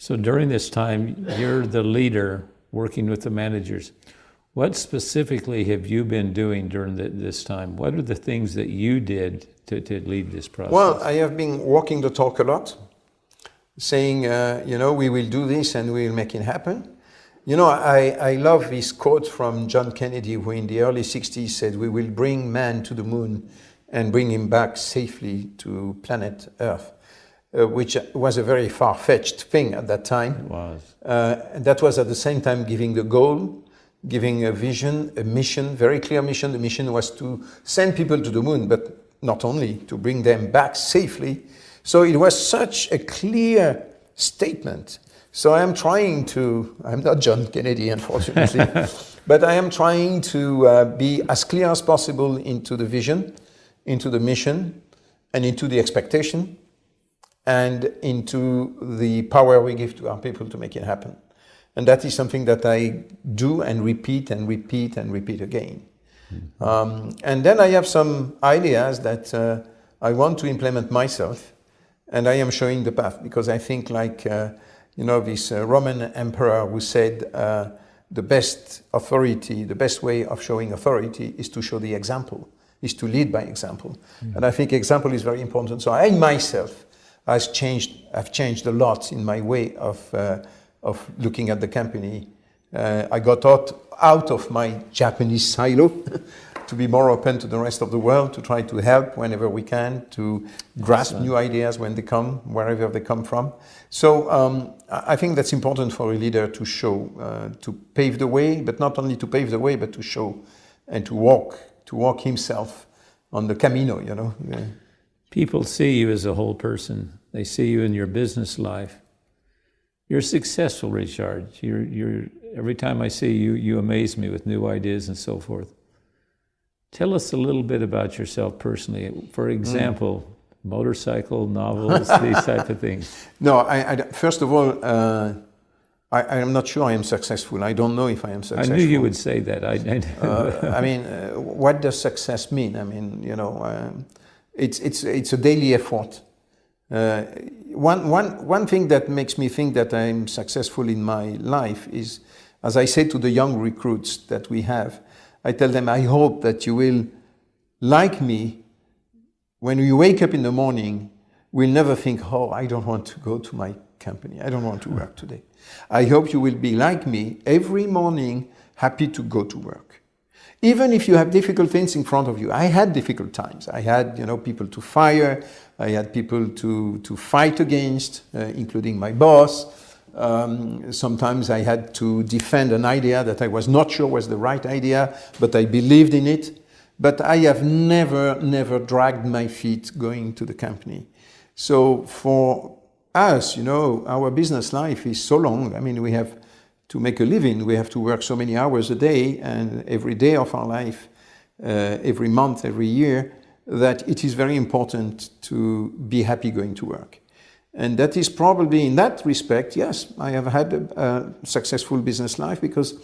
So during this time, you're the leader working with the managers. What specifically have you been doing during this time? What are the things that you did to lead this process? Well, I have been walking the talk a lot, saying, we will do this and we will make it happen. I love this quote from John Kennedy, who in the early 60s said, "We will bring man to the moon and bring him back safely to planet Earth," which was a very far-fetched thing at that time. It was. That was at the same time giving the goal, giving a vision, a mission, very clear mission. The mission was to send people to the moon, but not only, to bring them back safely. So it was such a clear statement. So I'm not John Kennedy, unfortunately, but I am trying to be as clear as possible into the vision, into the mission, and into the expectation, and into the power we give to our people to make it happen. And that is something that I do and repeat and repeat and repeat again. Mm-hmm. And then I have some ideas that I want to implement myself, and I am showing the path, because I think this Roman emperor who said the best authority, the best way of showing authority is to show the example, is to lead by example. Mm-hmm. And I think example is very important. So I myself I've changed a lot in my way of looking at the company. I got out of my Japanese silo to be more open to the rest of the world, to try to help whenever we can, to grasp new ideas when they come, wherever they come from. So I think that's important for a leader to show, to pave the way, but not only to pave the way, but to show and to walk himself on the camino, Yeah. People see you as a whole person. They see you in your business life. You're successful, Richard. You're every time I see you, you amaze me with new ideas and so forth. Tell us a little bit about yourself personally. For example, motorcycle, novels, these type of things. No, first of all, I am not sure I am successful. I don't know if I am successful. I knew you would say that. What does success mean? It's a daily effort. One thing that makes me think that I'm successful in my life is, as I say to the young recruits that we have, I tell them, I hope that you will, like me, when you wake up in the morning, will never think, oh, I don't want to go to my company. I don't want to work today. I hope you will be like me, every morning, happy to go to work. Even if you have difficult things in front of you. I had difficult times. I had, people to fire. I had people to fight against, including my boss. Sometimes I had to defend an idea that I was not sure was the right idea, but I believed in it. But I have never dragged my feet going to the company. So for us, our business life is so long. We have to make a living, we have to work so many hours a day and every day of our life, every month, every year, that it is very important to be happy going to work. And that is probably, in that respect, yes, I have had a successful business life, because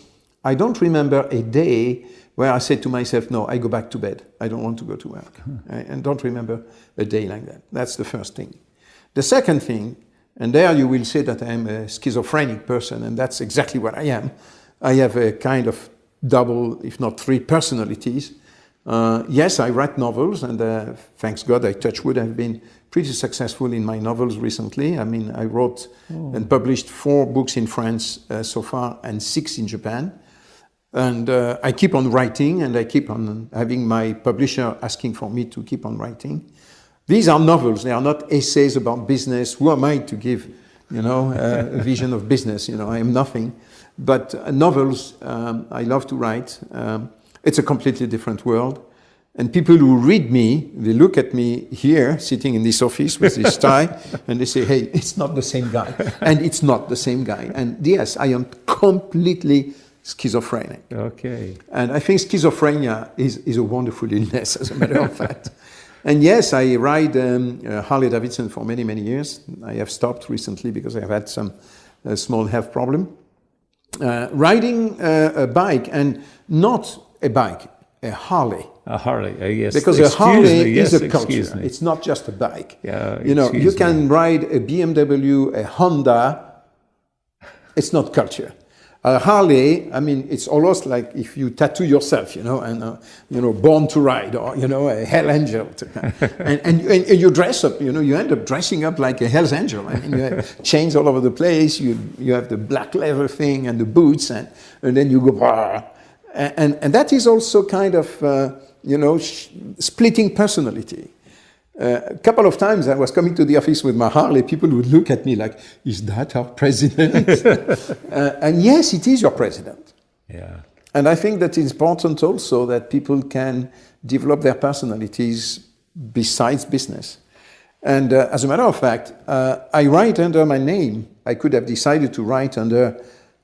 I don't remember a day where I said to myself, no, I go back to bed. I don't want to go to work. I don't remember a day like that. That's the first thing. The second thing, and there you will say that I am a schizophrenic person, and that's exactly what I am. I have a kind of double, if not three personalities. Yes, I write novels, and thanks God, I touch wood, I've been pretty successful in my novels recently. I wrote and published 4 books in France so far, and 6 in Japan. And I keep on writing, and I keep on having my publisher asking for me to keep on writing. These are novels, they are not essays about business. Who am I to give, a vision of business? I am nothing. But novels, I love to write. It's a completely different world. And people who read me, they look at me here, sitting in this office with this tie, and they say, hey, it's not the same guy. And it's not the same guy. And yes, I am completely schizophrenic. Okay. And I think schizophrenia is a wonderful illness, as a matter of fact. And yes, I ride Harley Davidson for many, many years. I have stopped recently because I've had some small health problem. Riding a bike, and not a bike, a Harley. A Harley, yes. Because a Harley is a culture. It's not just a bike. Yeah, you can ride a BMW, a Honda, It's not culture. Harley, I mean, it's almost like if you tattoo yourself, and, born to ride, or, a hell angel. and you dress up, you end up dressing up like a hell's angel. I mean, you have chains all over the place, you have the black leather thing and the boots, and then you go, bah. And that is also kind of, splitting personality. A couple of times I was coming to the office with my Harley, people would look at me like, is that our president? And yes, it is your president. Yeah. And I think that it's important also that people can develop their personalities besides business. And as a matter of fact, I write under my name. I could have decided to write under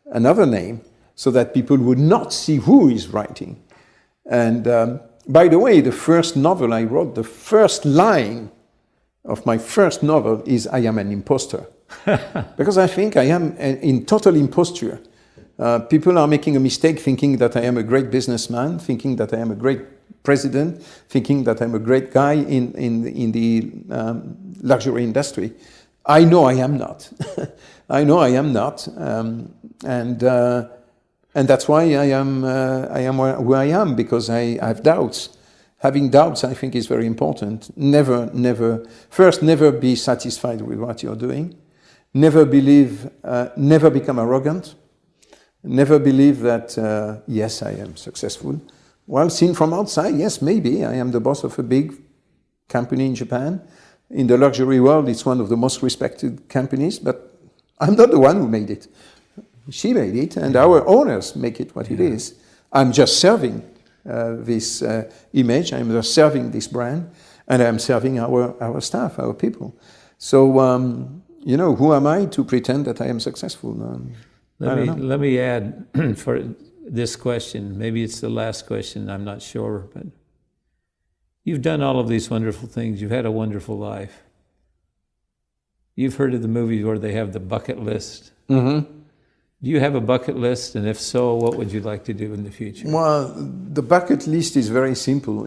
another name so that people would not see who is writing. And by the way, the first novel I wrote, the first line of my first novel is I am an imposter. Because I think I am in total imposture. People are making a mistake thinking that I am a great businessman, thinking that I am a great president, thinking that I'm a great guy in the luxury industry. I know I am not. I know I am not. And that's why I am who I am, because I have doubts. Having doubts, I think, is very important. Never be satisfied with what you're doing. Never become arrogant. Never believe that, yes, I am successful. Well, seen from outside, yes, maybe. I am the boss of a big company in Japan. In the luxury world, it's one of the most respected companies, but I'm not the one who made it. She made it, and our owners make it what it is. I'm just serving this image. I'm just serving this brand, and I'm serving our staff, our people. So, who am I to pretend that I am successful? Let me add for this question. Maybe it's the last question. I'm not sure, but you've done all of these wonderful things. You've had a wonderful life. You've heard of the movies where they have the bucket list. Mm-hmm. Do you have a bucket list? And if so, what would you like to do in the future? Well, the bucket list is very simple.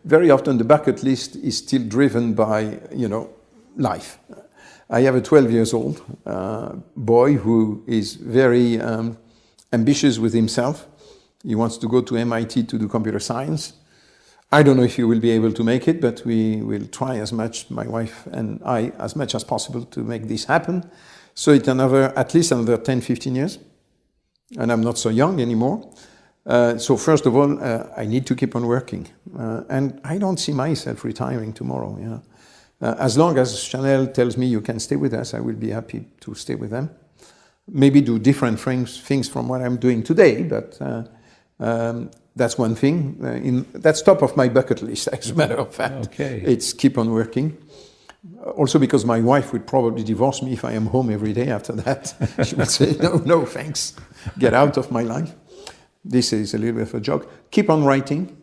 Very often the bucket list is still driven by, life. I have a 12-year-old boy who is very ambitious with himself. He wants to go to MIT to do computer science. I don't know if he will be able to make it, but we will try as much, my wife and I, as much as possible to make this happen. So it's at least another 10, 15 years. And I'm not so young anymore. So first of all, I need to keep on working. And I don't see myself retiring tomorrow. As long as Chanel tells me you can stay with us, I will be happy to stay with them. Maybe do different things from what I'm doing today, but that's one thing. That's top of my bucket list, as a matter of fact. Okay. It's keep on working. Also because my wife would probably divorce me if I am home every day after that. She would say, no, thanks. Get out of my life. This is a little bit of a joke. Keep on writing,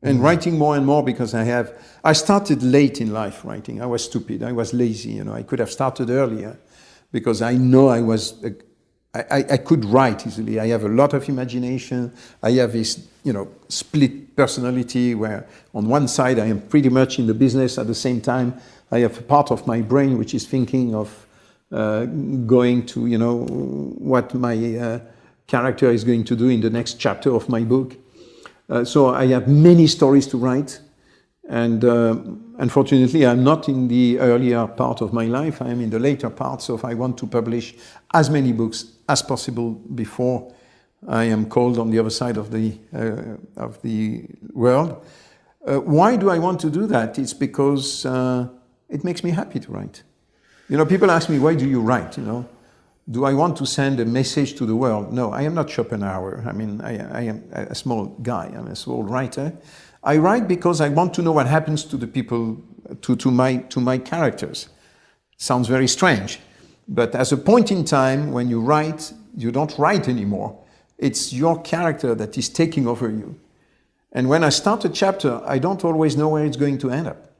and writing more and more, because I started late in life writing. I was stupid. I was lazy. I could have started earlier, because I know I could write easily. I have a lot of imagination. I have this, split personality where on one side I am pretty much in the business, at the same time I have a part of my brain which is thinking of going to, what my character is going to do in the next chapter of my book. So I have many stories to write. And unfortunately, I'm not in the earlier part of my life. I am in the later part. So if I want to publish as many books as possible before I am called on the other side of the world. Why do I want to do that? It's because it makes me happy to write. People ask me, why do you write? Do I want to send a message to the world? No, I am not Schopenhauer. I mean, I am a small guy. I'm a small writer. I write because I want to know what happens to the people, to my characters. Sounds very strange, but as a point in time when you write, you don't write anymore. It's your character that is taking over you. And when I start a chapter, I don't always know where it's going to end up.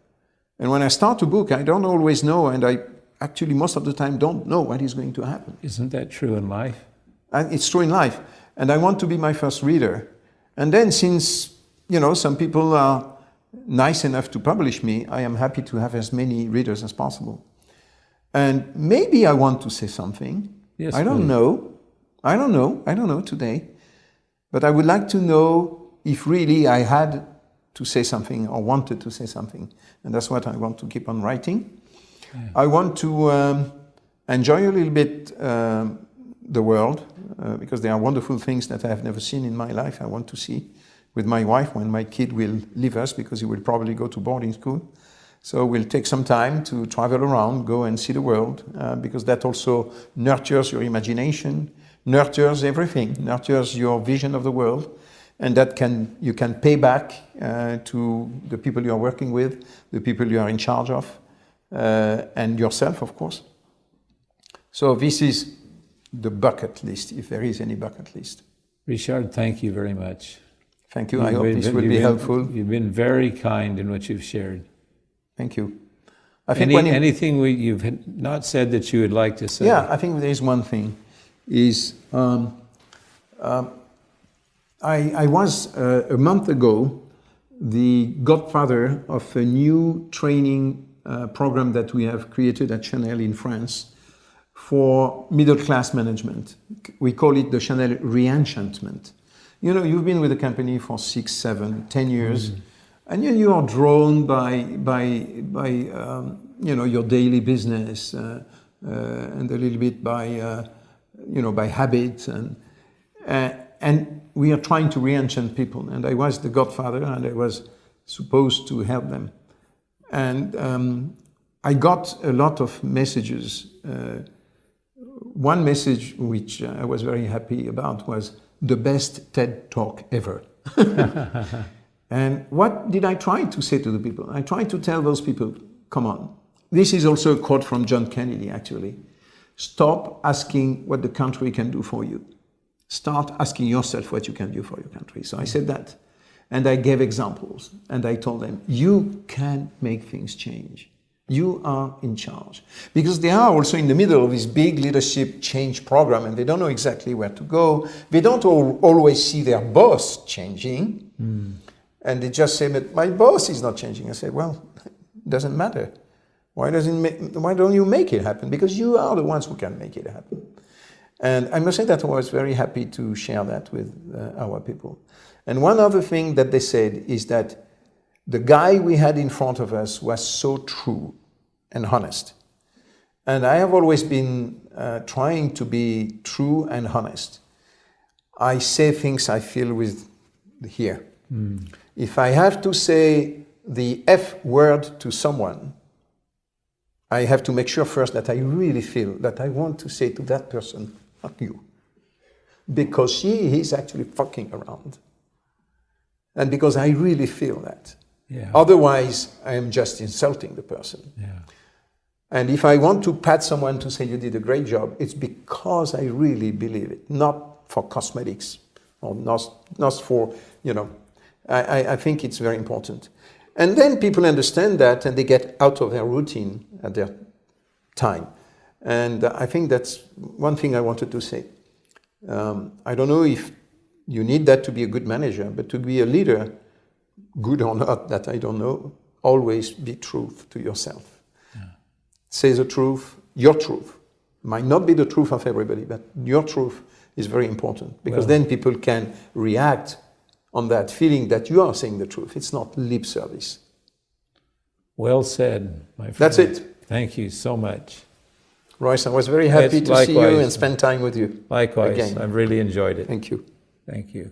And when I start a book, I don't always know, and I actually most of the time don't know what is going to happen. Isn't that true in life? It's true in life. And I want to be my first reader. And then since some people are nice enough to publish me, I am happy to have as many readers as possible. And maybe I want to say something, Yes, I don't please. know. I don't know today. But I would like to know if really I had to say something or wanted to say something. And that's what I want to keep on writing. Yeah. I want to enjoy a little bit the world because there are wonderful things that I have never seen in my life. I want to see with my wife when my kid will leave us because he will probably go to boarding school. So we'll take some time to travel around, go and see the world because that also nurtures your imagination, nurtures everything, nurtures your vision of the world. And that you can pay back to the people you are working with, the people you are in charge of, and yourself, of course. So this is the bucket list, if there is any bucket list. Richard, thank you very much. Thank you. I hope this will be helpful. You've been very kind in what you've shared. Thank you. I think anything you've not said that you would like to say? Yeah, I think there is one thing. I was, a month ago, the godfather of a new training program that we have created at Chanel in France for middle-class management. We call it the Chanel Reenchantment. You know, you've been with the company for 6, 7, 10 years, and you are drawn by your daily business and a little bit by habit and we are trying to re-enchant people. And I was the godfather, and I was supposed to help them. And I got a lot of messages. One message which I was very happy about was the best TED Talk ever. And what did I try to say to the people? I tried to tell those people, come on. This is also a quote from John Kennedy, actually. Stop asking what the country can do for you. Start asking yourself what you can do for your country. So I said that, and I gave examples, and I told them, you can make things change. You are in charge. Because they are also in the middle of this big leadership change program, and they don't know exactly where to go. They don't always see their boss changing, and they just say, but my boss is not changing. I say, well, it doesn't matter. Why don't you make it happen? Because you are the ones who can make it happen. And I must say that I was very happy to share that with our people. And one other thing that they said is that the guy we had in front of us was so true and honest. And I have always been trying to be true and honest. I say things I feel with here. If I have to say the F word to someone, I have to make sure first that I really feel that I want to say to that person, fuck you. Because she is actually fucking around. And because I really feel that. Yeah. Otherwise, I am just insulting the person. Yeah. And if I want to pat someone to say you did a great job, it's because I really believe it, not for cosmetics or not for, I think it's very important. And then people understand that and they get out of their routine at their time. And I think that's one thing I wanted to say. I don't know if you need that to be a good manager, but to be a leader, good or not, that I don't know, always be truth to yourself. Yeah. Say the truth, your truth. Might not be the truth of everybody, but your truth is very important because then people can react on that feeling that you are saying the truth. It's not lip service. Well said, my friend. That's it. Thank you so much. Royce, I was very happy to see you and spend time with you. Likewise. Again. I've really enjoyed it. Thank you. Thank you.